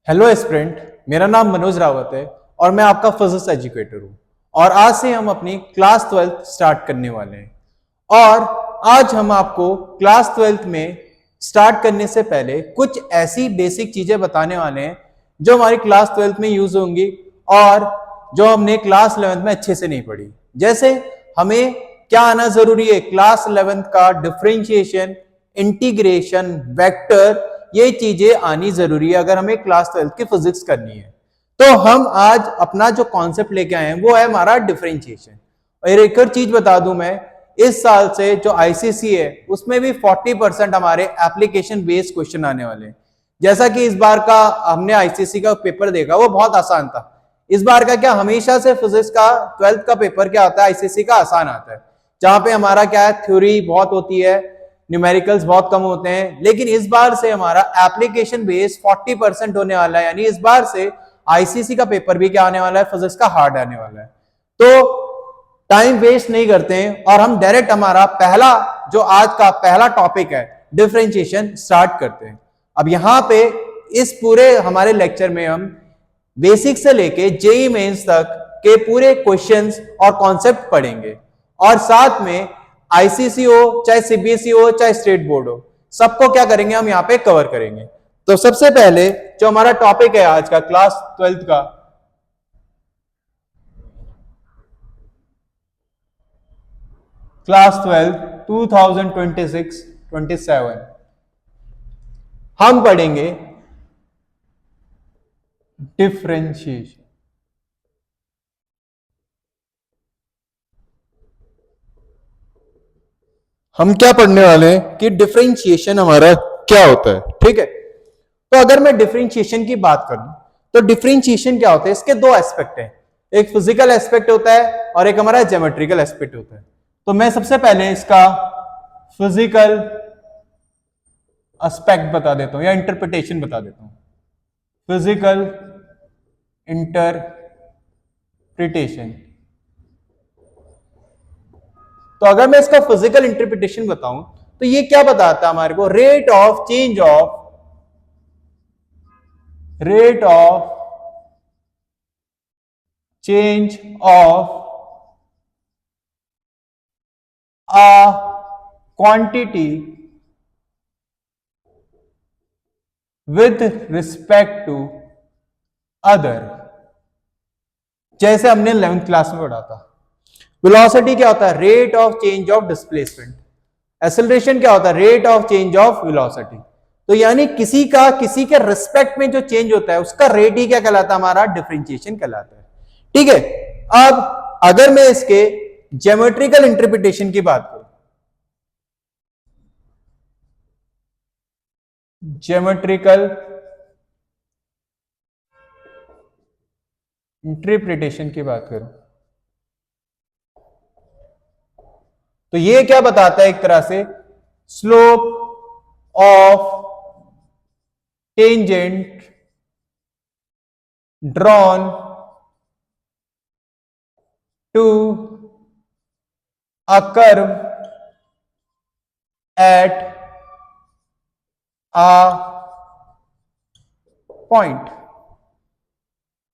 Hello aspirant, मेरा नाम मनोज रावत है और मैं आपका फिजिक्स एजुकेटर हूँ। और आज से हम अपनी क्लास 12th स्टार्ट करने वाले हैं। और आज हम आपको क्लास 12th में स्टार्ट करने से पहले कुछ ऐसी बेसिक चीजें बताने वाले हैं जो हमारी क्लास 12th में यूज होंगी और जो हमने क्लास 11th में अच्छे से नहीं पढ़ी। जैसे हमें क्या आना जरूरी है, क्लास 11th का डिफरेंशिएशन, इंटीग्रेशन, वेक्टर, ये चीजें आनी जरूरी है अगर हमें क्लास 12th की फिजिक्स करनी है। तो हम आज अपना जो कॉन्सेप्ट लेके आए हैं वो है हमारा डिफरेंशिएशन। और एक और चीज बता दूं मैं, इस साल से जो आईसीसी है उसमें भी 40% हमारे एप्लीकेशन बेस्ड क्वेश्चन आने वाले हैं। जैसा कि इस बार का हमने आईसीसी का पेपर देखा वो बहुत आसान था। इस बार का क्या, हमेशा से फिजिक्स का 12th का पेपर क्या आता है, आईसीसी का आसान आता है, जहां पे हमारा क्या है, थ्योरी बहुत होती है, न्यूमेरिकल्स बहुत कम होते हैं। लेकिन इस बार से हमारा एप्लीकेशन बेस 40% होने वाला है, यानी इस बार से आईसीसी का पेपर भी क्या आने वाला है, फिजिक्स का हार्ड आने वाला है। तो टाइम वेस्ट नहीं करते हैं और हम डायरेक्ट हमारा पहला जो आज का पहला टॉपिक है डिफरेंशिएशन स्टार्ट करते हैं। अब यहां पे इस पूरे हमारे लेक्चर में हम बेसिक से लेके जेई मेंस तक के पूरे क्वेश्चंस और कॉन्सेप्ट पढ़ेंगे और साथ में आईसीसी हो, चाहे सीबीएसई हो, चाहे स्टेट बोर्ड हो, सबको क्या करेंगे, हम यहाँ पे कवर करेंगे। तो सबसे पहले जो हमारा टॉपिक है आज का क्लास 12th का, क्लास 12 2026-27 हम पढ़ेंगे डिफरेंशिएशन। हम क्या पढ़ने वाले हैं कि डिफरेंशिएशन हमारा क्या होता है, ठीक है। तो अगर मैं डिफरेंशिएशन की बात करूं तो डिफरेंशिएशन क्या होता है, इसके दो एस्पेक्ट हैं, एक फिजिकल एस्पेक्ट होता है और एक हमारा ज्योमेट्रिकल एस्पेक्ट होता है। तो मैं सबसे पहले इसका फिजिकल एस्पेक्ट बता देता हूं या इंटरप्रिटेशन बता देता हूं। फिजिकल इंटरप्रिटेशन, तो अगर मैं इसका फिजिकल इंटरप्रिटेशन बताऊं तो ये क्या बताता है हमारे को, rate of change of a quantity with respect to other। जैसे हमने 11th क्लास में पढ़ा था, वेलोसिटी क्या होता है, rate of change of displacement, acceleration क्या होता है, rate of change of velocity. तो यानी किसी के रिस्पेक्ट में जो चेंज होता है उसका रेट ही क्या कहलाता है, हमारा डिफरेंशिएशन कहलाता है, ठीक है। अब अगर मैं इसके ज्योमेट्रिकल इंटरप्रिटेशन की बात करूं, ज्योमेट्रिकल इंटरप्रिटेशन की बात करूं तो ये क्या बताता है, एक तरह से slope of tangent drawn to a curve at a point.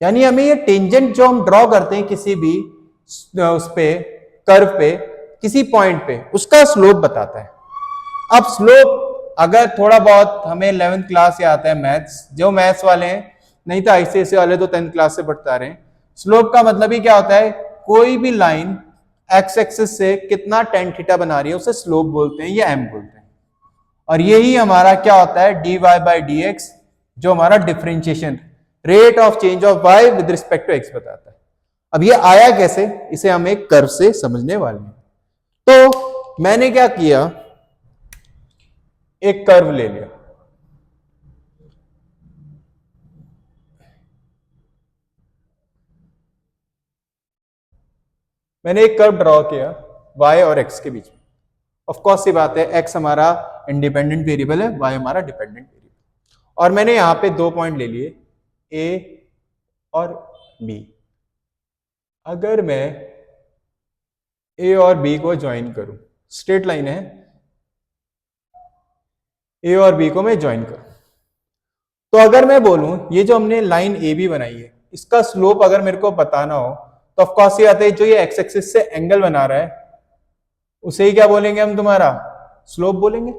यानी हमें ये टेंजेंट जो हम ड्रॉ करते हैं किसी भी उस पे कर्व पे किसी पॉइंट पे, उसका स्लोप बताता है। अब स्लोप अगर थोड़ा बहुत हमें 11th क्लास से आता है मैथ्स, जो मैथ्स वाले हैं, नहीं तो आईसीएसई वाले तो 10th क्लास से पढ़ते आ रहे हैं। स्लोप का मतलब ही क्या होता है, कोई भी लाइन एक्स एक्सिस से कितना टेन थीटा बना रही है उसे स्लोप बोलते हैं या एम बोलते हैं। और यही हमारा क्या होता है, dy बाई डी एक्स, जो हमारा differentiation rate of change of y with respect to x बताता है। अब ये आया कैसे, इसे हम एक कर्व से समझने वाले हैं। तो मैंने क्या किया, एक कर्व ले लिया, मैंने एक कर्व ड्रॉ किया y और x के बीच में। ऑफ कोर्स सी बात है, x हमारा इंडिपेंडेंट वेरिएबल है, y हमारा डिपेंडेंट वेरिएबल, और मैंने यहां पे दो पॉइंट ले लिए a और b। अगर मैं a और b को ज्वाइन करूं, स्ट्रेट लाइन है, a और b को मैं ज्वाइन करूं तो अगर मैं बोलूं ये जो हमने लाइन ए बी बनाई है, इसका स्लोप अगर मेरे को बताना हो तो ऑफकोर्स ये आता है, जो ये एक्स एक्सिस से एंगल बना रहा है उसे ही क्या बोलेंगे हम, तुम्हारा स्लोप बोलेंगे।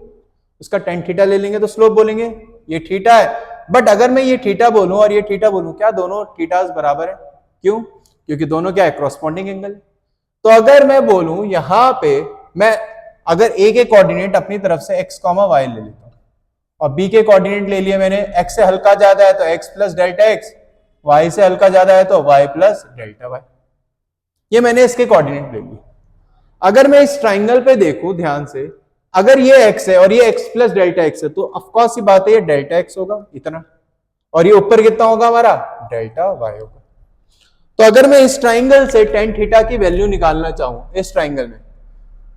उसका टेन थीटा ले लेंगे तो स्लोप बोलेंगे। ये थीटा है, बट अगर मैं ये थीटा बोलूं और ये थीटा बोलूं, क्या दोनों थीटास बराबर है? क्यों? क्योंकि दोनों क्या है, क्रॉसपोंडिंग एंगल। तो अगर मैं बोलूं यहां पे, मैं अगर ए के कोऑर्डिनेट अपनी तरफ से एक्स कॉमा वाई ले लेता हूं और बी के कोऑर्डिनेट ले लिए मैंने, एक्स से हल्का ज्यादा है तो x plus delta x, y से हल्का ज्यादा है तो वाई प्लस डेल्टा वाई, ये मैंने इसके कोऑर्डिनेट ले लिए। अगर मैं इस ट्राइंगल पे देखूं ध्यान से, अगर ये x है और ये x प्लस डेल्टा एक्स है, तो ऑफकोर्स ये बात है ये डेल्टा एक्स होगा इतना, और ये ऊपर कितना होगा हमारा, डेल्टा वाई होगा। तो अगर मैं इस ट्राइंगल से टेन थीटा की वैल्यू निकालना चाहूं इस ट्राइंगल में,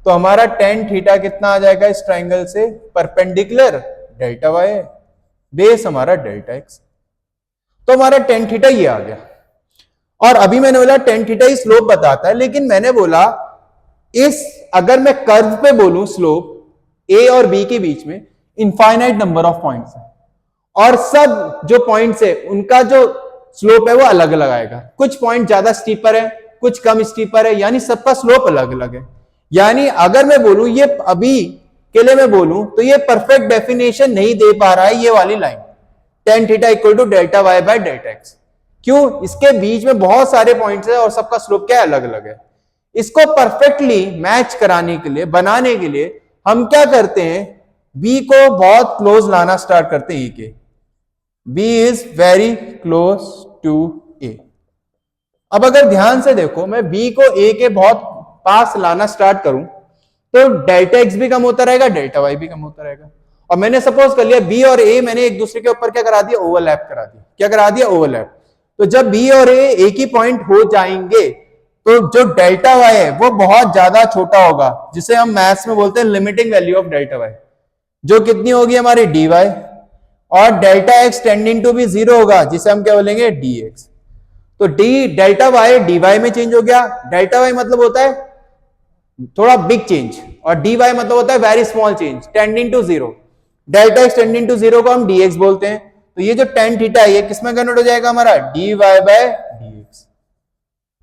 तो हमारा टेन थीटा कितना आ जाएगा इस ट्राइंगल से, परपेंडिकुलर डेल्टा वाई है, बेस हमारा डेल्टा एक्स। तो हमारा टेन थीटा ये आ गया। और अभी मैंने बोला टेन थीटा ही स्लोप बताता है, लेकिन मैंने बोला इस, अगर मैं कर्व पे बोलूं स्लोप ए और बी के बीच में इनफाइनाइट नंबर ऑफ पॉइंट्स है, और सब जो पॉइंट्स है उनका जो स्लोप है वो अलग अलग आएगा। कुछ पॉइंट ज्यादा स्टीपर है, कुछ कम स्टीपर है, यानी सबका स्लोप अलग अलग है। यानी अगर मैं बोलूं ये अभी के लिए मैं बोलूं तो ये परफेक्ट डेफिनेशन नहीं दे पा रहा है ये वाली line, tan theta equal to delta y by delta x. क्यों? इसके बीच में बहुत सारे पॉइंट्स है और सबका स्लोप क्या है, अलग अलग है। इसको परफेक्टली मैच कराने के लिए, बनाने के लिए हम क्या करते हैं, बी को बहुत क्लोज लाना स्टार्ट करते हैं ए के, B is very close to A. अब अगर ध्यान से देखो, मैं बी को ए के बहुत पास लाना स्टार्ट करूं तो डेल्टा एक्स भी कम होता रहेगा, डेल्टा वाई भी कम होता रहेगा। और मैंने सपोज कर लिया बी और ए मैंने एक दूसरे के ऊपर क्या करा दिया, ओवरलैप करा दिया। क्या करा दिया, ओवरलैप। तो जब बी और ए एक ही पॉइंट हो जाएंगे तो जो डेल्टा वाई है वो बहुत ज्यादा छोटा होगा, जिसे हम मैथ्स में बोलते हैं limiting value of delta y, जो कितनी होगी हमारी डी वाई, और डेल्टा एक्स टेंडिंग टू भी जीरो होगा, जिसे हम क्या बोलेंगे, डी एक्स। तो d delta y d y में चेंज हो गया। डेल्टा वाई मतलब होता है थोड़ा बिग चेंज, और डी वाई मतलब होता है very small change, tending to zero. Delta x tending to zero को हम डी एक्स बोलते हैं। तो ये जो टेन थीटा है ये किसमें कन्वर्ट हो जाएगा हमारा, d y by d x.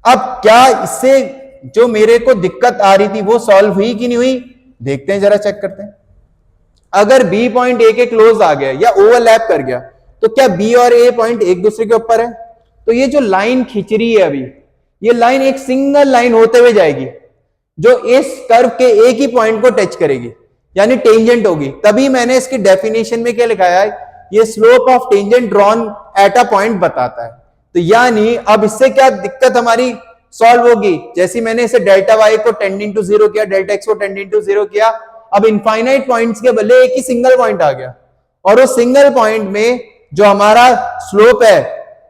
अब क्या इससे जो मेरे को दिक्कत आ रही थी वो सॉल्व हुई कि नहीं हुई, देखते हैं, जरा चेक करते हैं। अगर बी पॉइंट ए के क्लोज आ गया या ओवरलैप कर गया, तो क्या बी और ए पॉइंट एक दूसरे के ऊपर है? तो ये जो लाइन खींच रही है अभी, ये लाइन एक सिंगल लाइन होते हुए जाएगी जो इस कर्व के एक ही पॉइंट को टच करेगी, यानी टेंजेंट होगी। तभी मैंने इसकी डेफिनेशन में क्या लिखाया है, ये slope of tangent drawn at a point बताता है। तो यानी अब इससे क्या दिक्कत हमारी सॉल्व होगी, जैसे मैंने इसे डेल्टा वाई को टेंडिंग टू जीरो किया, डेल्टा एक्स को टेंडिंग टू जीरो किया, अब इनफाइनाइट पॉइंट्स के बदले एक ही सिंगल पॉइंट आ गया, और उस सिंगल पॉइंट में जो हमारा स्लोप है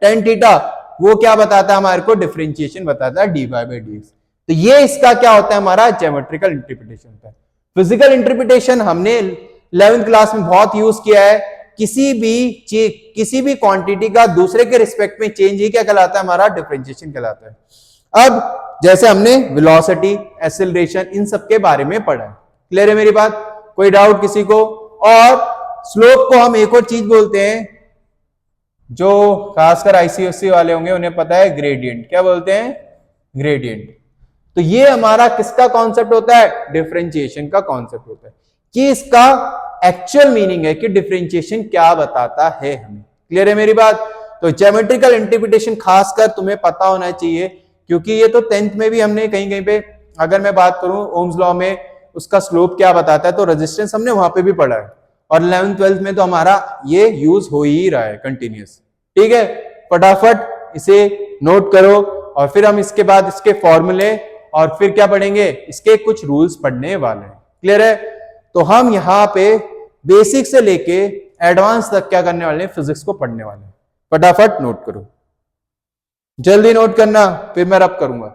टेन थीटा, वो क्या बताता है हमारे को, डिफरेंशिएशन बताता है d y by d x. तो ये इसका क्या होता है, हमारा ज्योमेट्रिकल इंटरप्रिटेशन होता है। फिजिकल इंटरप्रिटेशन हमने 11th क्लास में बहुत यूज किया है। किसी भी क्वांटिटी का दूसरे के रिस्पेक्ट में चेंज ही क्या कहलाता है, हमारा डिफरेंशिएशन कहलाता है। अब जैसे हमने वेलोसिटी, एक्सेलरेशन, इन सब के बारे में पढ़ा है। क्लियर है मेरी बात? कोई डाउट किसी को? और स्लोप को हम एक और चीज बोलते हैं, जो खासकर आईसीएससी वाले होंगे उन्हें पता है, ग्रेडियंट। क्या बोलते हैं? ग्रेडियंट। तो ये हमारा किसका कॉन्सेप्ट होता है, डिफरेंशिएशन का कॉन्सेप्ट होता है, कि इसका एक्चुअल मीनिंग है कि डिफरेंशिएशन क्या बताता है हमें। क्लियर है मेरी बात? तो ज्योमेट्रिकल इंटरप्रिटेशन खासकर तुम्हें पता होना चाहिए, क्योंकि ये तो 10th में भी हमने कहीं कहीं पे, अगर मैं बात करूं ओम्स लॉ में उसका स्लोप क्या बताता है, तो रेजिस्टेंस हमने वहां पे भी पढ़ा है, और 11th 12th में तो हमारा ये यूज हो ही रहा है कंटिन्यूस। ठीक है, फटाफट इसे नोट करो, और फिर हम इसके बाद इसके फॉर्मूले और फिर क्या पढ़ेंगे, इसके कुछ रूल्स पढ़ने वाले हैं। क्लियर है? तो हम यहाँ पे बेसिक से लेके एडवांस तक क्या करने वाले हैं, फिजिक्स को पढ़ने वाले हैं। फटाफट नोट करो, जल्दी नोट करना, फिर मैं रब करूंगा।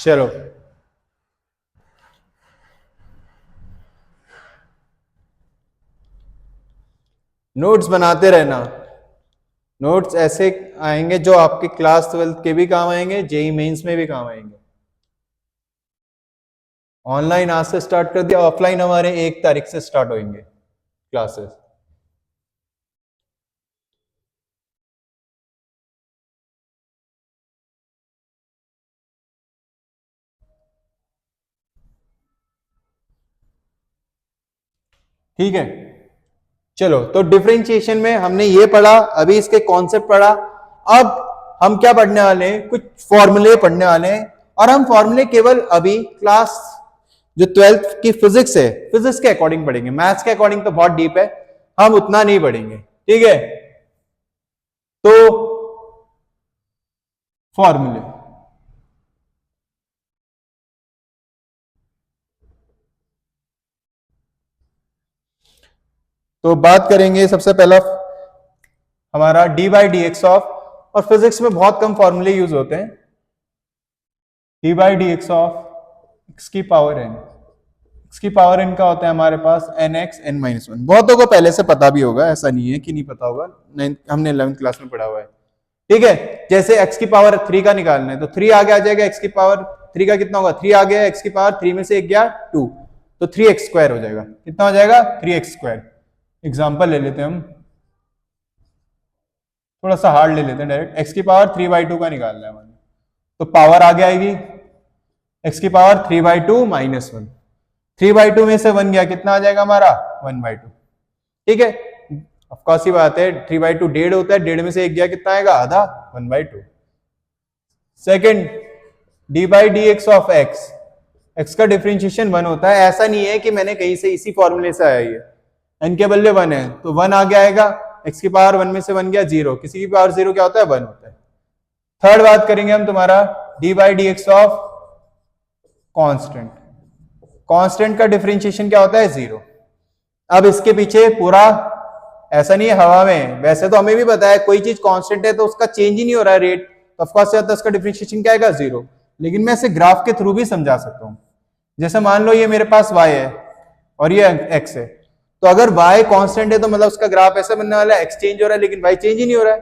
चलो नोट्स बनाते रहना। नोट्स ऐसे आएंगे जो आपके क्लास 12 के भी काम आएंगे, जेई मेंस में भी काम आएंगे। ऑनलाइन आज से स्टार्ट कर दिया, ऑफलाइन हमारे 1 तारीख से स्टार्ट होंगे क्लासेस। ठीक है, चलो तो डिफरेंशिएशन में हमने ये पढ़ा, अभी इसके कॉन्सेप्ट पढ़ा। अब हम क्या पढ़ने वाले हैं, कुछ फॉर्मूले पढ़ने वाले हैं। और हम फॉर्मूले केवल अभी क्लास जो 12th की फिजिक्स है, फिजिक्स के अकॉर्डिंग पढ़ेंगे, मैथ्स के अकॉर्डिंग तो बहुत डीप है, हम उतना नहीं पढ़ेंगे। ठीक है, तो फॉर्मूले तो बात करेंगे सबसे पहला हमारा d by d x of, और फिजिक्स में बहुत कम फॉर्मूले यूज होते हैं। D by d x of x की पावर एन, एक्स की पावर एन का होता है हमारे पास n x n minus one. बहुतों को पहले से पता भी होगा, ऐसा नहीं है कि नहीं पता होगा, हमने 11th क्लास में पढ़ा हुआ है। ठीक है, जैसे x की पावर 3 का निकालना है तो 3 आगे आ जाएगा, x की पावर 3 का कितना होगा, 3 आ गया, x की पावर 3 में से 1 गया 2, तो 3x स्क्वायर हो जाएगा। कितना हो जाएगा, 3x स्क्वायर। एग्जाम्पल ले लेते हैं हम, थोड़ा सा हार्ड ले लेते हैं डायरेक्ट। x की पावर 3/2 का निकालना है हमें, तो पावर आगे आएगी x की पावर 3/2 माइनस 1, 3/2 में से 1 गया, कितना आ जाएगा हमारा 1/2। ठीक है, ऑफकोर्स ही बात है, 3/2 1.5 होता है, 1.5 में से 1 गया, कितना आएगा आधा, 1/2। Second D by d x of x, x का डिफरेंशिएशन 1 होता है। ऐसा नहीं है कि मैंने कहीं से इसी फॉर्मूले से आया है, एन के बदले 1 है तो 1 आगे आएगा, एक्स की पावर 1 में से 1 गया 0, किसी की पावर 0 क्या होता है 1 होता है। थर्ड बात करेंगे हम तुम्हारा D by d x of constant, constant का डिफरेंशिएशन क्या होता है 0। अब इसके पीछे पूरा ऐसा नहीं है हवा में, वैसे तो हमें भी पता है कोई चीज कांस्टेंट है तो उसका चेंज ही नहीं हो रहा है रेट, तो ऑफ कोर्स उसका डिफरेंशिएशन क्या आएगा 0। लेकिन मैं इसे ग्राफ के थ्रू भी समझा सकता हूं। जैसे मान लो ये मेरे पास y है और ये x है, तो अगर y कांस्टेंट है तो मतलब उसका ग्राफ ऐसा बनने वाला है, x चेंज हो रहा है लेकिन y चेंज ही नहीं हो रहा है।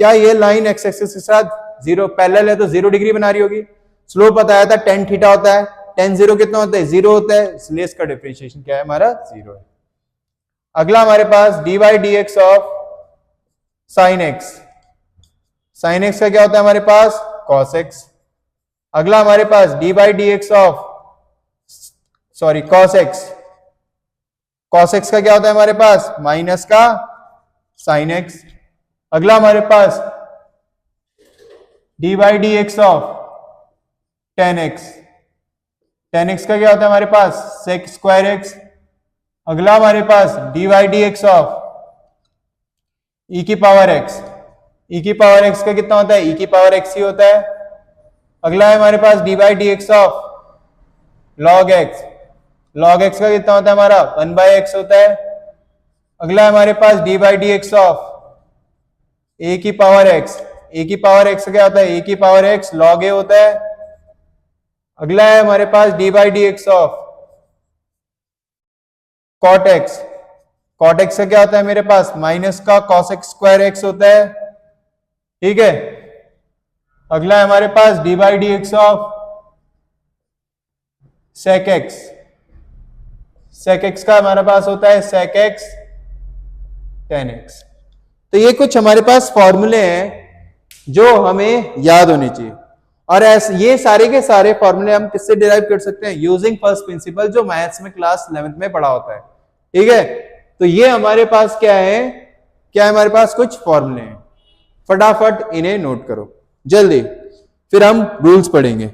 क्या ये लाइन x एक्सिस के साथ 0 पैरेलल है तो 0 डिग्री बना रही होगी। स्लोप बताया था tan थीटा होता है, tan 0 कितना होता है 0 होता है, इसलिए इसका डिफरेंशिएशन क्या है हमारा 0 है। अगला हमारे पास d by d x of sine x, sine x का क्या होता है हमारे पास कॉस एक्स। अगला हमारे पास d by d x of cos x, cos x का क्या होता है हमारे पास माइनस का साइन एक्स। अगला हमारे पास d by d x of tan x, tan x का क्या होता है हमारे पास सेक स्क्वायर एक्स। अगला हमारे पास d y d x of e की पावर एक्स, ई की पावर एक्स का कितना होता है ई की पावर एक्स ही होता है। अगला है हमारे पास d y d x of log x, log x का कितना होता है हमारा 1/x होता है। अगला है हमारे पास d by d x of a की पावर एक्स, ए की पावर एक्स क्या होता है ए की पावर एक्स लॉग ए होता है। अगला है हमारे पास d by d x of cot x, cot x का क्या होता है मेरे पास माइनस का कॉस एक्स स्क्वायर एक्स होता है। ठीक है, अगला है हमारे पास d by d x of sec x, sec x का हमारे पास होता है सेक एक्स टेन एक्स। तो ये कुछ हमारे पास फॉर्मूले हैं जो हमें याद होने चाहिए, और ऐसे ये सारे के सारे फॉर्मूले हम किससे डिराइव कर सकते हैं यूजिंग फर्स्ट प्रिंसिपल, जो मैथ्स में क्लास 11th में पढ़ा होता है। ठीक है, तो ये हमारे पास क्या है, क्या है हमारे पास कुछ फॉर्मूले हैं, फटाफट इन्हें नोट करो जल्दी, फिर हम रूल्स पढ़ेंगे।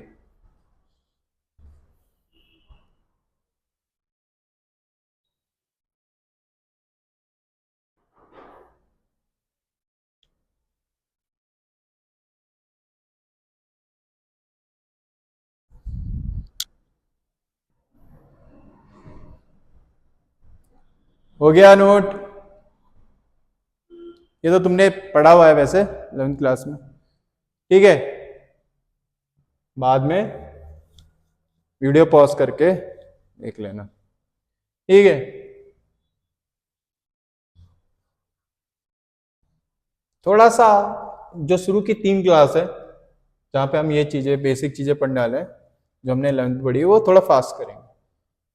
हो गया नोट, ये तो तुमने पढ़ा हुआ है वैसे 11th क्लास में। ठीक है, बाद में वीडियो पॉज करके देख लेना, ठीक है। थोड़ा सा जो शुरू की 3 क्लास है जहाँ पे हम ये चीजें बेसिक चीजें पढ़ने वाले हैं जो हमने 11th पढ़ी वो थोड़ा फास्ट करेंगे,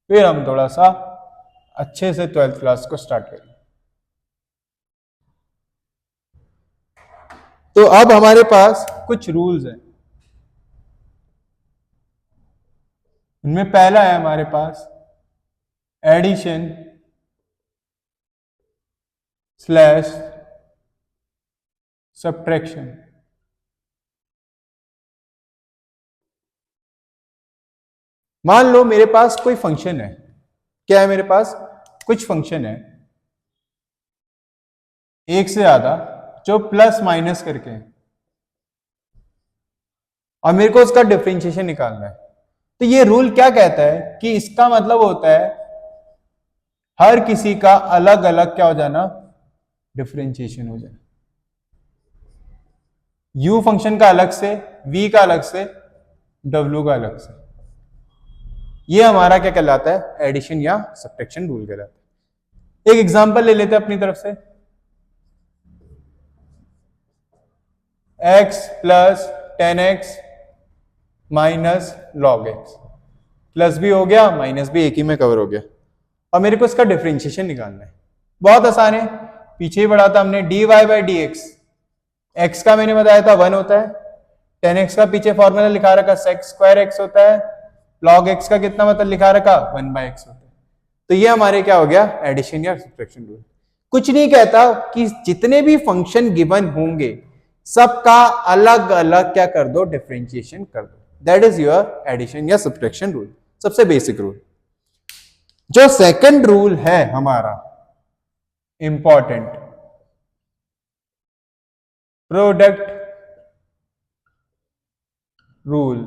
फिर हम थोड़ा सा अच्छे से 12th क्लास को स्टार्ट करेंगे। तो अब हमारे पास कुछ रूल्स हैं। उनमें पहला है हमारे पास एडिशन स्लैश सब्ट्रैक्शन। मान लो मेरे पास कोई फंक्शन है, क्या है मेरे पास कुछ फंक्शन है एक से ज्यादा जो प्लस माइनस करके है और मेरे को उसका डिफरेंशिएशन निकालना है। तो ये रूल क्या कहता है कि इसका मतलब होता है हर किसी का अलग अलग क्या हो जाना, डिफरेंशिएशन हो जाए। u फंक्शन का अलग से, v का अलग से, w का अलग से। ये हमारा क्या कहलाता है, एडिशन या सब्ट्रैक्शन रूल कहलाता है। एक एग्जांपल ले लेते हैं अपनी तरफ से, x plus 10x minus log x, plus भी हो गया माइनस भी एक ही में कवर हो गया और मेरे को इसका डिफरेंशिएशन निकालना है। बहुत आसान है, पीछे ही पढ़ा था हमने, dy बाई डी एक्स का मैंने बताया था 1 होता है, 10x का पीछे फॉर्मूला लिखा रखा सेक स्क्वायर एक्स होता है, log x का कितना मतलब लिखा रखा 1/x होता है। तो ये हमारे क्या हो गया, एडिशन या सब्ट्रैक्शन रूल। कुछ नहीं कहता कि जितने भी फंक्शन गिवन होंगे सबका अलग अलग क्या कर दो, डिफरेंशिएशन कर दो। दैट इज योर एडिशन या सब्ट्रैक्शन रूल, सबसे बेसिक रूल। जो सेकंड रूल है हमारा इंपॉर्टेंट, प्रोडक्ट रूल।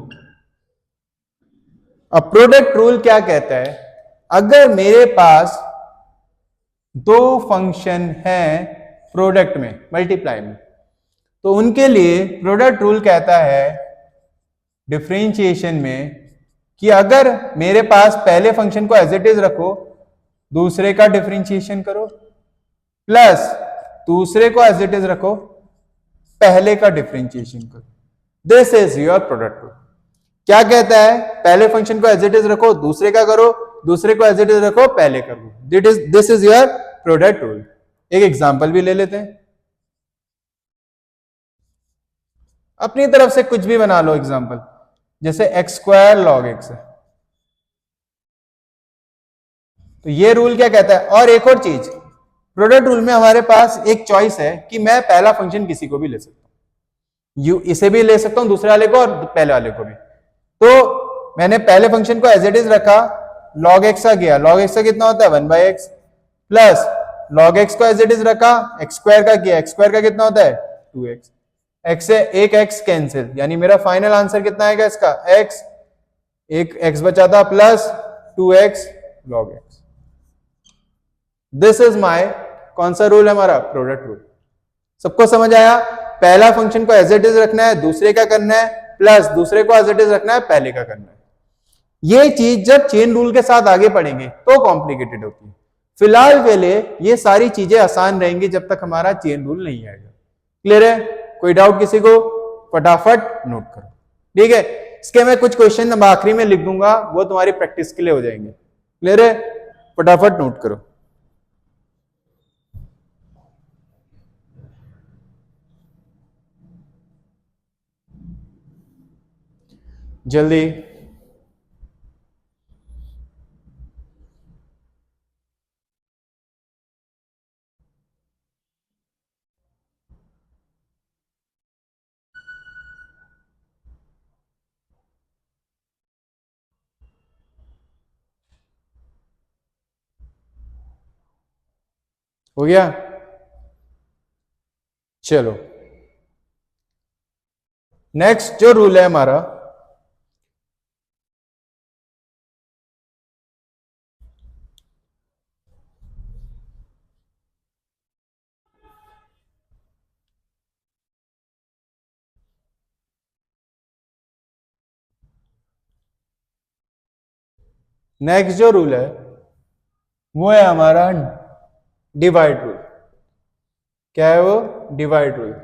अब प्रोडक्ट रूल क्या कहता है, अगर मेरे पास दो फंक्शन हैं प्रोडक्ट में, मल्टीप्लाई में, तो उनके लिए प्रोडक्ट रूल कहता है डिफरेंशिएशन में कि अगर मेरे पास पहले फंक्शन को एज इट इज रखो, दूसरे का डिफरेंशिएशन करो, प्लस दूसरे को एज इट इज रखो, पहले का डिफरेंशिएशन करो। This is your product rule. क्या कहता है, पहले फंक्शन को एज इट इज रखो, दूसरे का करो, दूसरे को एज इट इज रखो, पहले करो। This is your product rule. एक एग्जांपल भी ले लेते हैं, अपनी तरफ से कुछ भी बना लो एग्जांपल, जैसे एक्स स्क्वायर लॉग एक्स है। तो ये रूल क्या कहता है, और एक और चीज, प्रोडक्ट रूल में हमारे पास एक चॉइस है कि मैं पहला फंक्शन किसी को भी ले सकता हूं, इसे भी ले सकता हूं, दूसरे वाले को और पहले वाले को भी। तो मैंने पहले फंक्शन को एज इट इज रखा, log x आ गया, log x का कितना होता है 1/x, प्लस log x को एज इट इज रखा, x स्क्वायर का किया, x स्क्वायर का कितना होता है 2x, x से एक x कैंसिल, यानी मेरा फाइनल आंसर कितना आएगा इसका x, एक x बचा था, plus 2x log x। This is my कौन सा रूल है हमारा, प्रोडक्ट रूल। सबको समझ आया, पहला फंक्शन को एज इट इज रखना है, दूसरे का करना है, प्लस दूसरे को एज इट इज रखना है, पहले का करना है। ये चीज जब चेन रूल के साथ आगे पढ़ेंगे तो कॉम्प्लिकेटेड होती है। फिलहाल के लिए ये सारी चीजें आसान रहेंगी जब तक हमारा चेन रूल नहीं आएगा। क्लियर है, कोई डाउट किसी को, फटाफट नोट करो, ठीक है। इसके मैं कुछ क्वेश्चन आखिरी में लिख दूंगा, वो तुम्हारी प्रैक्टिस के लिए हो जाएंगे। क्लियर है, फटाफट नोट करो जल्दी। हो गया, चलो नेक्स्ट जो रूल है हमारा, नेक्स्ट जो रूल है वो है हमारा डिवाइड रूल। क्या है वो? Divide rule.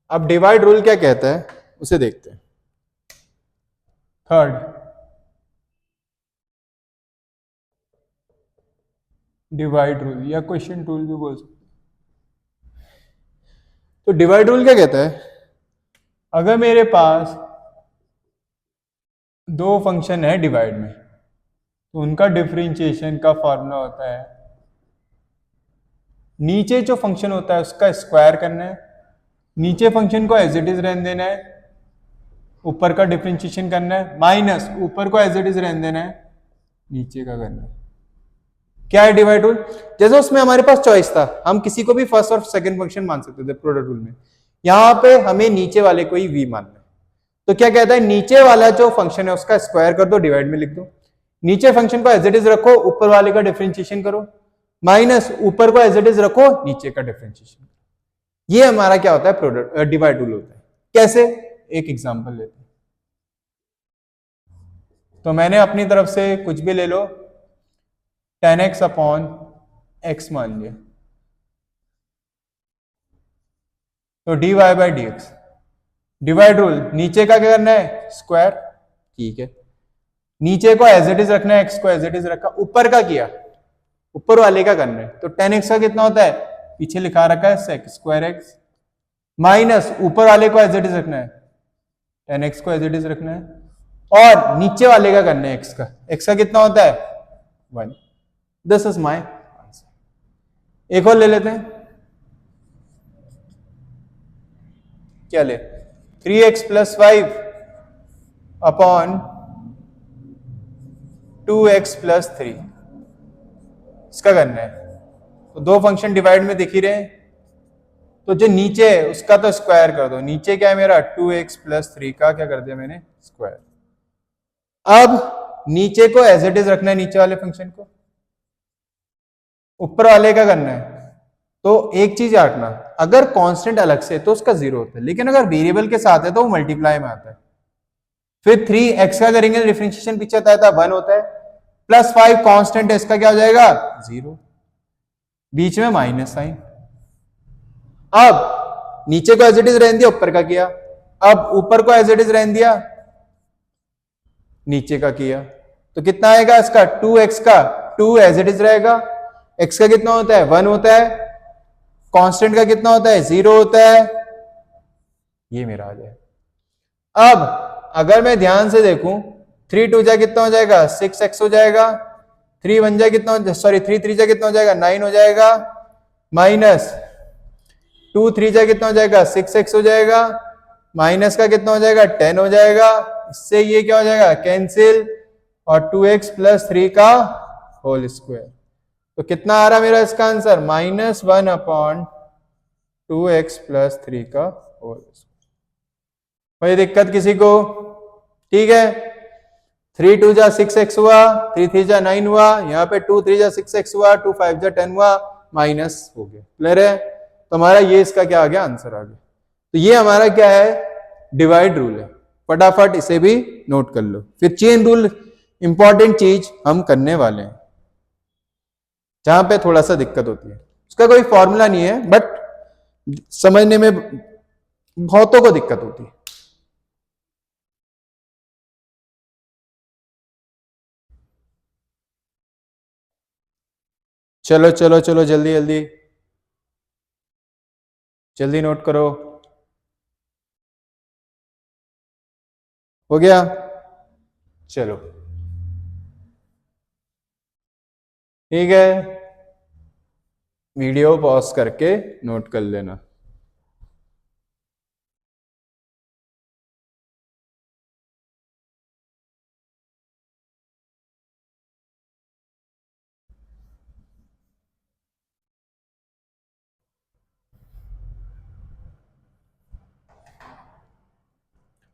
अब डिवाइड रूल क्या कहता है उसे देखते हैं। थर्ड, डिवाइड रूल या क्वेश्चन रूल भी बोल सकते। तो डिवाइड रूल क्या कहता है? अगर मेरे पास दो फंक्शन है डिवाइड में तो उनका डिफरेंशिएशन का फॉर्मूला होता है नीचे जो फंक्शन होता है उसका स्क्वायर करना है, नीचे फंक्शन को एज इट इज रहने देना है, ऊपर का डिफरेंशिएशन करना है, माइनस ऊपर को एज इट इज रहने देना है, नीचे का करना है। क्या है डिवाइड रूल? जैसे उसमें हमारे पास चॉइस था, हम किसी को भी फर्स्ट और सेकंड फंक्शन मान सकते थे प्रोडक्ट रूल में। यहां पे हमें नीचे वाले को ही वी मानना है। तो क्या कहता है, नीचे वाला जो फंक्शन है उसका स्क्वायर कर दो, डिवाइड में लिख दो। नीचे फंक्शन को एज इट इज रखो, ऊपर वाले का डिफरेंशिएशन करो, माइनस ऊपर को एज इट इज रखो, नीचे का डिफरेंशिएशन करो। ये हमारा क्या होता है? प्रोडक्ट डिवाइड रूल होता है। कैसे? एक एग्जांपल लेते हैं। तो मैंने अपनी तरफ से कुछ भी ले लो, 10x अपॉन x मान लिया, तो dy by d x. Divide rule, नीचे का क्या करना है? स्क्वायर। ठीक है, नीचे को एज इट इज रखना है, x को एज इट इज रखा, ऊपर का किया, ऊपर वाले का करना है। तो 10x का कितना होता है? पीछे लिखा रखा है सेक स्क्वायर एक्स, माइनस ऊपर वाले को एज इट इज रखना है, 10x को एज इट इज रखना है, और नीचे वाले का करना है x का। x का कितना होता है? 1। This is my answer. एक और ले लेते हैं। क्या ले? 3x plus 5 upon 2x plus 3, इसका करना है। तो दो फंक्शन डिवाइड में दिख ही रहे हैं, तो जो नीचे है उसका तो स्क्वायर कर दो। नीचे क्या है मेरा? 2x प्लस 3 का क्या कर दिया मैंने? स्क्वायर। अब नीचे को एज इट इज रखना है, नीचे वाले फंक्शन को, ऊपर वाले का करना है। तो एक चीज याद रखना, अगर कांस्टेंट अलग से तो उसका 0 होता है, लेकिन अगर वेरिएबल के साथ है तो वो मल्टीप्लाई में आता है। फिर 3x का करेंगे, डिफरेंशिएशन पीछे आता है 1 होता है, प्लस 5 कांस्टेंट है, इसका क्या हो जाएगा? 0, बीच में माइनस साइन। अब नीचे को एज इट इज रहने दिया, ऊपर का किया। अब ऊपर को एज इट इज रहने दिया, नीचे का किया, तो कितना आएगा इसका? 2x का 2 एज इट इज रहेगा, x का कितना होता है? 1 होता है, कांस्टेंट का कितना होता है? 0 होता है। ये मेरा आ जाए। अब अगर मैं ध्यान से देखूं, 3 2 जा कितना हो जाएगा? 6x हो जाएगा, 3 1 जा कितना हो, सॉरी 3 3 जा कितना हो जाएगा? 9 हो जाएगा, माइनस 2 3 जा कितना हो जाएगा? 6x हो जाएगा, माइनस का कितना हो जाएगा? 10 हो जाएगा। इससे ये क्या हो जाएगा? कैंसिल, और 2x प्लस 3 का होल स्क्वायर। तो कितना आ रहा मेरा इसका आंसर? -1 अपॉन 2x प्लस 3 का होल स्क्वायर। कोई दिक्कत किसी को? ठीक है, 3 2 जा 6x हुआ, 3 3 जा 9 हुआ, यहाँ पे 2 3 जा 6x हुआ, 2 5 जा 10 हुआ, माइनस हो गया। क्लियर है? तो हमारा ये इसका क्या आ गया? आंसर आ गया। तो ये हमारा क्या है? डिवाइड रूल है। फटाफट इसे भी नोट कर लो। फिर चेन रूल, इंपॉर्टेंट चीज हम करने वाले हैं, जहां पे थोड़ा सा दिक्कत होती है। उसका कोई फॉर्मूला नहीं है, बट समझने में बहुतों को दिक्कत होती है। चलो चलो चलो, जल्दी जल्दी जल्दी नोट करो। हो गया? चलो ठीक है, वीडियो पॉज करके नोट कर लेना।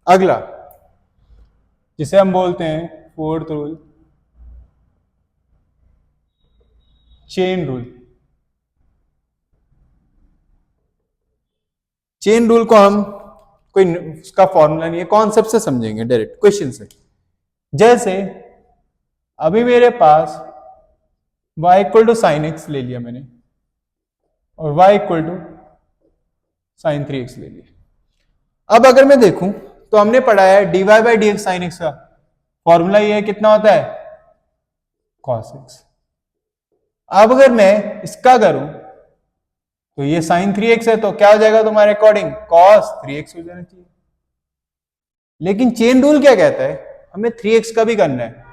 अगला जिसे हम बोलते हैं fourth rule, chain rule. Chain rule को हम कोई उसका फॉर्मूला नहीं है, कॉन्सेप्ट से समझेंगे, डायरेक्ट क्वेश्चन से। जैसे अभी मेरे पास y equal to sine x ले लिया मैंने और y equal to sign 3x ले लिया। अब अगर मैं देखूं तो हमने पढ़ा है dy by d x sine x का फॉर्मूला ये कितना होता है cos x। अब अगर मैं इसका करूं तो ये साइन 3x है तो क्या हो जाएगा तुम्हारे अकॉर्डिंग cos 3x हो जाना चाहिए। लेकिन चेन रूल क्या कहता है हमें 3x का भी करना है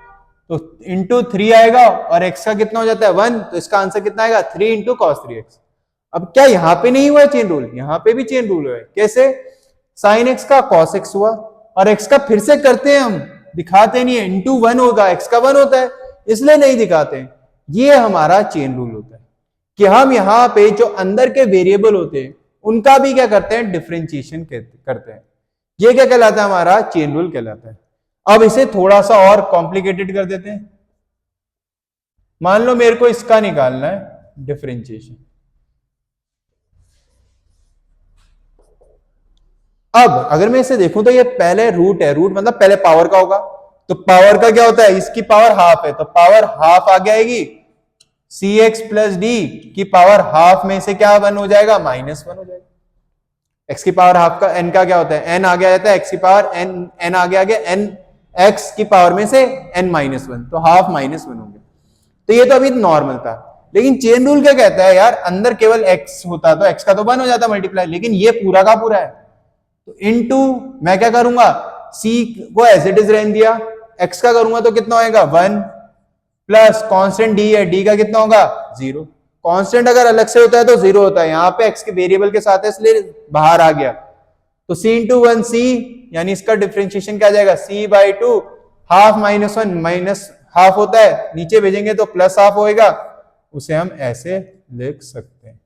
तो इंटू 3 आएगा और x का कितना हो जाता है 1 तो इसका आंसर कितना आएगा 3 इंटू कॉस 3x। अब क्या यहां पे नहीं हुआ है चेन रूल, यहां पे भी चेन रूल हुआ है। कैसे साइन x का cos x हुआ और x का फिर से करते हैं हम, दिखाते नहीं है, इंटू 1 होगा, x का 1 होता है इसलिए नहीं दिखाते हैं। ये हमारा चेन रूल होता है कि हम यहाँ पे जो अंदर के वेरिएबल होते हैं उनका भी क्या करते हैं डिफरेंशिएशन करते हैं। ये क्या कहलाता है हमारा चेन रूल कहलाता है। अब इसे थोड़ा सा और कॉम्प्लिकेटेड कर देते हैं। मान लो मेरे को इसका निकालना है डिफरेंशिएशन। अब अगर मैं इसे देखूं तो ये पहले रूट है, रूट मतलब पहले पावर का होगा तो पावर का क्या होता है इसकी पावर हाफ है तो पावर हाफ आ जाएगी सी एक्स प्लस डी की पावर हाफ में से क्या 1 हो जाएगा -1 हो जाएगा। x की पावर हाफ का n का क्या होता है n आ गया जाता है x की पावर n आ गया n x की पावर में से n-1 तो हाफ -1 हो गया। तो ये तो अभी नॉर्मल था लेकिन चेन रूल क्या कहता है यार अंदर केवल x होता तो x का तो 1 हो जाता मल्टीप्लाई, लेकिन ये पूरा का पूरा है तो इनटू मैं क्या करूंगा c को एज इट इज रहने दिया, x का करूंगा तो कितना होएगा 1 प्लस कांस्टेंट d है, d का कितना होगा 0। कांस्टेंट अगर अलग से होता है तो 0 होता है, यहाँ पे x के वेरिएबल के साथ है इसलिए बाहर आ गया तो c इंटू 1 c यानी इसका डिफरेंशिएशन क्या आ जाएगा c by 2 half -1 minus half होता है नीचे भेजेंगे तो प्लस हाफ होएगा, उसे हम ऐसे लिख सकते हैं।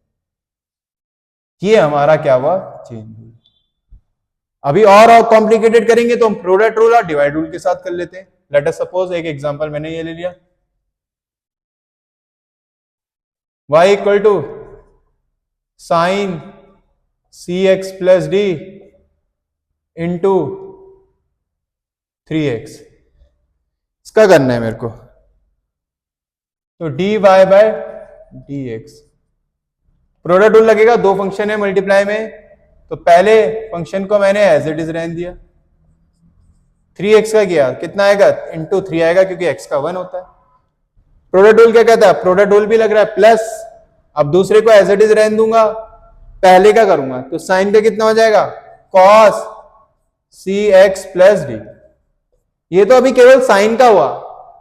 ये हमारा क्या हुआ चेन रूल। अभी और कॉम्प्लिकेटेड करेंगे तो हम प्रोडक्ट रूल और डिवाइड रूल के साथ कर लेते हैं। लेट अस सपोज एक एग्जांपल मैंने ये ले लिया y equal to sine c x plus d into 3x, इसका करना है मेरे को तो dy by dx। Product rule लगेगा, दो फंक्शन है मल्टीप्लाई में तो पहले फंक्शन को मैंने एज इट इज रहने दिया, 3x का किया कितना आएगा इंटू 3 आएगा क्योंकि x का 1 होता है। प्रोडक्ट रूल क्या कहता है प्रोडक्ट रूल भी लग रहा है प्लस, अब दूसरे को एज इट इज रहने दूंगा, पहले का करूंगा तो साइन का कितना हो जाएगा cos cx प्लस डी। ये तो अभी केवल साइन का हुआ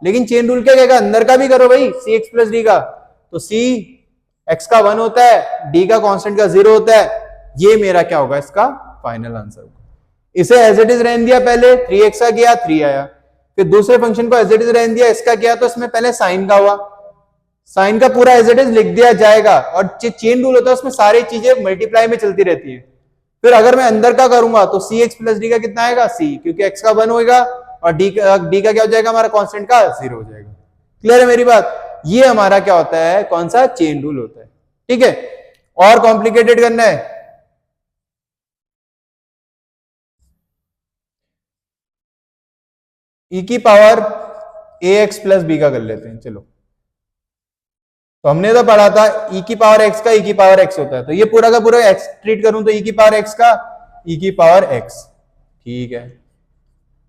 लेकिन चेन रूल क्या कहेगा अंदर का भी करो भाई cx प्लस डी का, तो c x का 1 होता है d का कांस्टेंट का 0 होता है। ये मेरा क्या होगा इसका फाइनल आंसर होगा। इसे एज इट इज रहने दिया, पहले 3x का किया 3 आया, फिर दूसरे फंक्शन को एज इट इज रहने दिया, इसका किया तो इसमें पहले साइन का हुआ, साइन का पूरा एज इट इज लिख दिया जाएगा और चेन रूल होता है उसमें सारी चीजें मल्टीप्लाई में चलती रहती है। फिर अगर मैं अंदर का करूंगा तो सी एक्स प्लस डी का कितना आएगा c क्योंकि x का 1 होगा और d का क्या हो जाएगा हमारा कांस्टेंट का 0 हो जाएगा। क्लियर है मेरी बात। ये हमारा क्या होता है कौन सा चेन रूल होता है। ठीक है और कॉम्प्लिकेटेड करना है e की पावर ax प्लस b का कर लेते हैं। चलो तो हमने तो पढ़ा था e की पावर x का e की पावर x होता है तो ये पूरा का पूरा x ट्रीट करूं तो e की पावर x का e की पावर x। ठीक है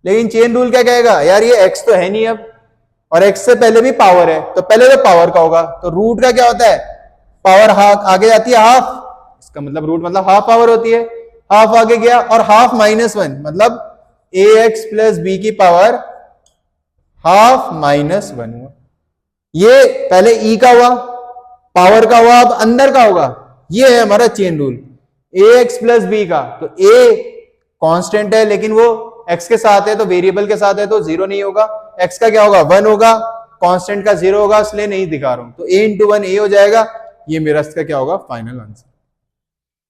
लेकिन चेन रूल क्या कहेगा यार ये x तो है नहीं अब और x से पहले भी पावर है तो पहले तो पावर का होगा तो रूट का क्या होता है पावर हाफ आगे जाती है हाफ, इसका मतलब रूट मतलब हाफ पावर होती है, हाफ आगे गया और हाफ -1 मतलब ax प्लस b की पावर हाफ -1 हुआ। ये पहले e का हुआ पावर का हुआ अब अंदर का होगा। ये है हमारा chain rule ax plus b का। तो a कांस्टेंट है लेकिन वो x के साथ है तो वेरिएबल के साथ है तो 0 नहीं होगा, x का क्या होगा 1 होगा, कांस्टेंट का 0 होगा इसलिए नहीं दिखा रहा हूं तो a इंटू 1 a हो जाएगा। ये मेरा इसका क्या होगा फाइनल आंसर।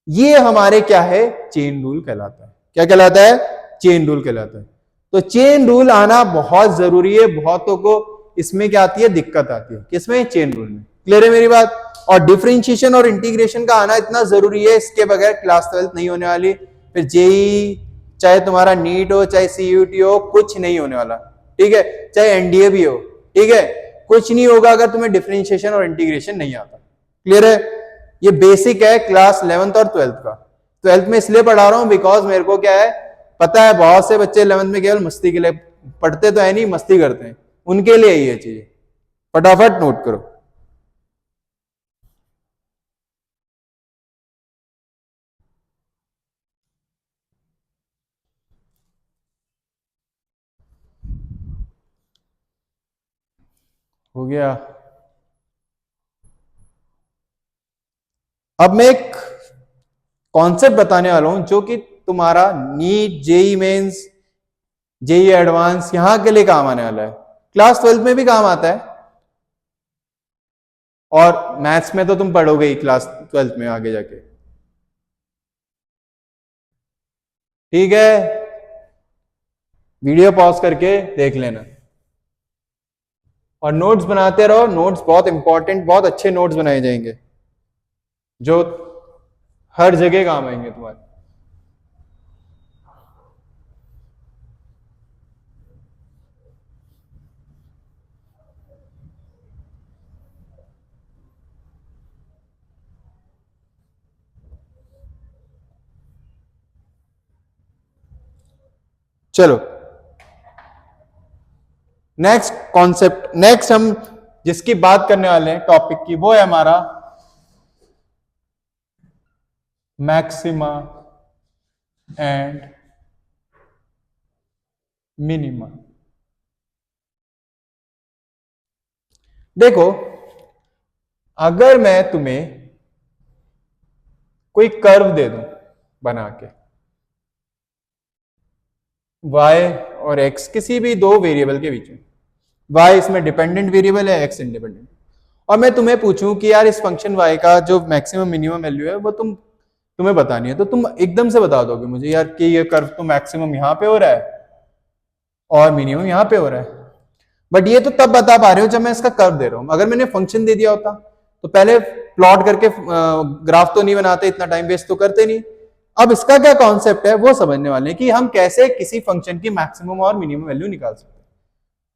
ये हमारे क्या है चेन रूल कहलाता है। क्या कहलाता है चेन रूल कहलाता है। तो चेन रूल आना बहुत जरूरी है, बहुतों को इसमें क्या आती है दिक्कत आती है किसमें चेन रूल में। क्लियर है मेरी बात। और डिफरेंशिएशन और इंटीग्रेशन का आना इतना जरूरी है, इसके बगैर क्लास 12 नहीं होने वाली। फिर जेई चाहे तुम्हारा नीट हो चाहे सीयूटी हो कुछ नहीं होने वाला। ठीक है चाहे एनडीए भी हो ठीक है, कुछ नहीं होगा अगर तुम्हें डिफरेंशिएशन और इंटीग्रेशन नहीं आता। क्लियर है? ये बेसिक है क्लास 11th और 12th का। 12th में इसलिए पढ़ा रहा हूं बिकॉज मेरे को क्या है पता है, बहुत से बच्चे 11th में केवल मस्ती के लिए पढ़ते तो है नहीं, मस्ती करते हैं, उनके लिए ये चीज फटाफट नोट करो। हो गया। अब मैं एक कॉन्सेप्ट बताने वाला हूं जो कि तुम्हारा NEET, JEE Mains, JEE advance यहां के लिए काम आने वाला है, क्लास 12th में भी काम आता है, और मैथ्स में तो तुम पढ़ोगे ही क्लास 12th में आगे जाके। ठीक है, वीडियो पॉज करके देख लेना और नोट्स बनाते रहो। नोट्स बहुत इंपॉर्टेंट, बहुत अच्छे नोट्स बनाए जाएंगे जो हर जगह काम आएंगे तुम्हारे। चलो नेक्स्ट कॉन्सेप्ट, नेक्स्ट हम जिसकी बात करने वाले हैं टॉपिक की, वो है हमारा मैक्सिमा एंड मिनिमा। देखो, अगर मैं तुम्हें कोई कर्व दे दूं बना के, y और x किसी भी दो वेरिएबल के बीच में, y इसमें डिपेंडेंट वेरिएबल है, x इंडिपेंडेंट, और मैं तुम्हें पूछूं कि यार इस फंक्शन y का जो मैक्सिमम मिनिमम वैल्यू है वो तुम्हें बतानी है, तो तुम एकदम से बता दोगे मुझे यार कि ये कर्व तो मैक्सिमम यहां पे हो रहा है और मिनिमम यहां पे हो रहा है। बट ये तो तब बता पा रहे हो जब मैं इसका कर्व दे रहा हूं। अगर मैंने फंक्शन दे दिया होता तो पहले प्लॉट करके ग्राफ तो नहीं बनाते, इतना टाइम वेस्ट तो करते नहीं। अब इसका क्या कॉन्सेप्ट है वो समझने वाले हैं कि हम कैसे किसी फंक्शन की मैक्सिमम और मिनिमम वैल्यू निकाल सकते हैं।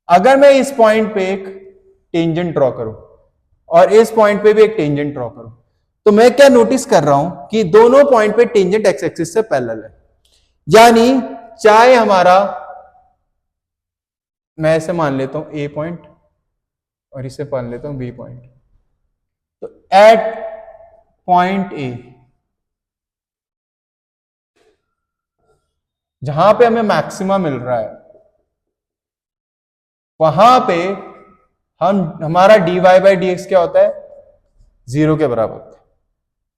अगर मैं इस पॉइंट पे एक टेंजेंट ड्रॉ करूं और इस पॉइंट पे भी एक टेंजेंट ड्रॉ करूं, तो मैं क्या नोटिस कर रहा हूं कि दोनों पॉइंट पे टेंजेंट एक्स एक्सिस से पैरेलल है। यानी चाहे हमारा, मैं ऐसे मान लेता हूं ए पॉइंट और इसे मान लेता हूं बी पॉइंट, तो एट पॉइंट ए जहां पे हमें मैक्सिमा मिल रहा है वहां पे हमारा dy बाई डी एक्स क्या होता है, 0 के बराबर होता है।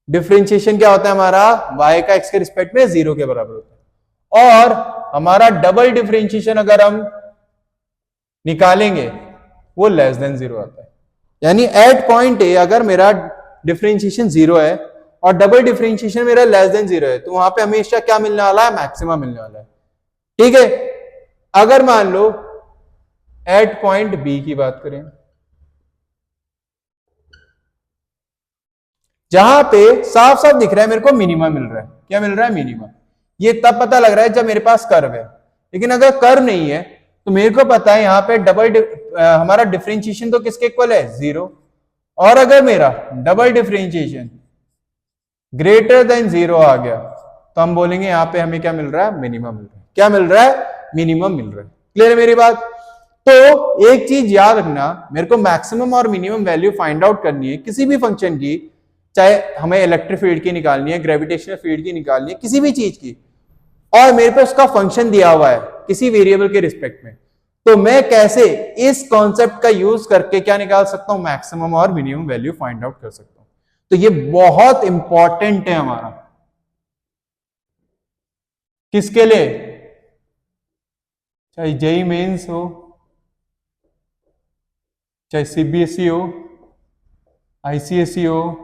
डिफरेंशिएशन क्या होता है हमारा, y का x के रिस्पेक्ट में 0 के बराबर होता है। और हमारा डबल डिफरेंशिएशन अगर हम निकालेंगे वो लेस देन 0 आता है। यानी एट पॉइंट ए अगर मेरा डिफरेंशिएशन 0 है और डबल डिफरेंशिएशन मेरा लेस देन 0 है, तो वहां पे हमेशा क्या मिलने वाला है, मैक्सिमा मिलने वाला है। ठीक है, अगर मान लो एट पॉइंट बी की बात करें, जहां पे साफ साफ दिख रहा है मेरे को मिनिमा मिल रहा है। क्या मिल रहा है, मिनिमा। ये तब पता लग रहा है जब मेरे पास कर्व है, लेकिन अगर कर्व नहीं है तो मेरे को पता है यहां पे हमारा डिफरेंशिएशन तो किसके इक्वल है, 0। और अगर मेरा डबल डिफरेंशिएशन ग्रेटर देन 0 आ गया तो हम बोलेंगे यहां पे हमें क्या मिल रहा है, मिनिमम मिल रहा है। क्या मिल रहा है, मिनिमम मिल रहा है। क्लियर है मेरी बात? तो एक चीज याद रखना, मेरे को मैक्सिमम और मिनिमम वैल्यू फाइंड आउट करनी है किसी भी फंक्शन की, चाहे हमें इलेक्ट्रिक फील्ड की निकालनी है, ग्रेविटेशनल फील्ड की निकालनी है, किसी भी चीज की, और मेरे पे उसका फंक्शन दिया हुआ है किसी वेरिएबल के रिस्पेक्ट में, तो मैं कैसे इस कॉन्सेप्ट का यूज करके क्या निकाल सकता हूं, मैक्सिमम और मिनिमम वैल्यू फाइंड आउट कर सकता हूं। तो ये बहुत इंपॉर्टेंट है हमारा, किसके लिए, चाहे जेई मेंस हो, चाहे सीबीएसई हो, आईसीएसई हो,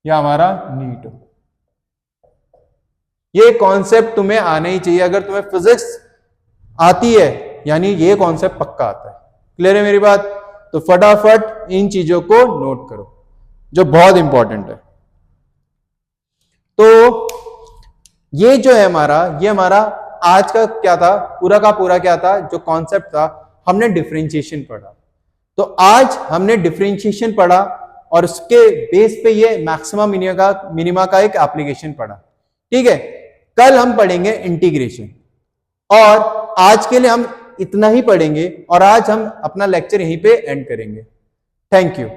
या हमारा नीट हो। ये कॉन्सेप्ट तुम्हें आना ही चाहिए। अगर तुम्हें फिजिक्स आती है यानी ये कॉन्सेप्ट पक्का आता है। क्लियर है मेरी बात? तो फटाफट इन चीजों को नोट करो जो बहुत इंपॉर्टेंट है। तो ये जो है हमारा, ये हमारा आज का क्या था, पूरा का पूरा क्या था, जो कॉन्सेप्ट था, हमने डिफरेंशिएशन पढ़ा। तो आज हमने डिफरेंशिएशन पढ़ा और उसके बेस पे ये मैक्सिमा मिनिमा का एक एप्लीकेशन पढ़ा। ठीक है, कल हम पढ़ेंगे इंटीग्रेशन, और आज के लिए हम इतना ही पढ़ेंगे और आज हम अपना लेक्चर यहीं पे एंड करेंगे। Thank you.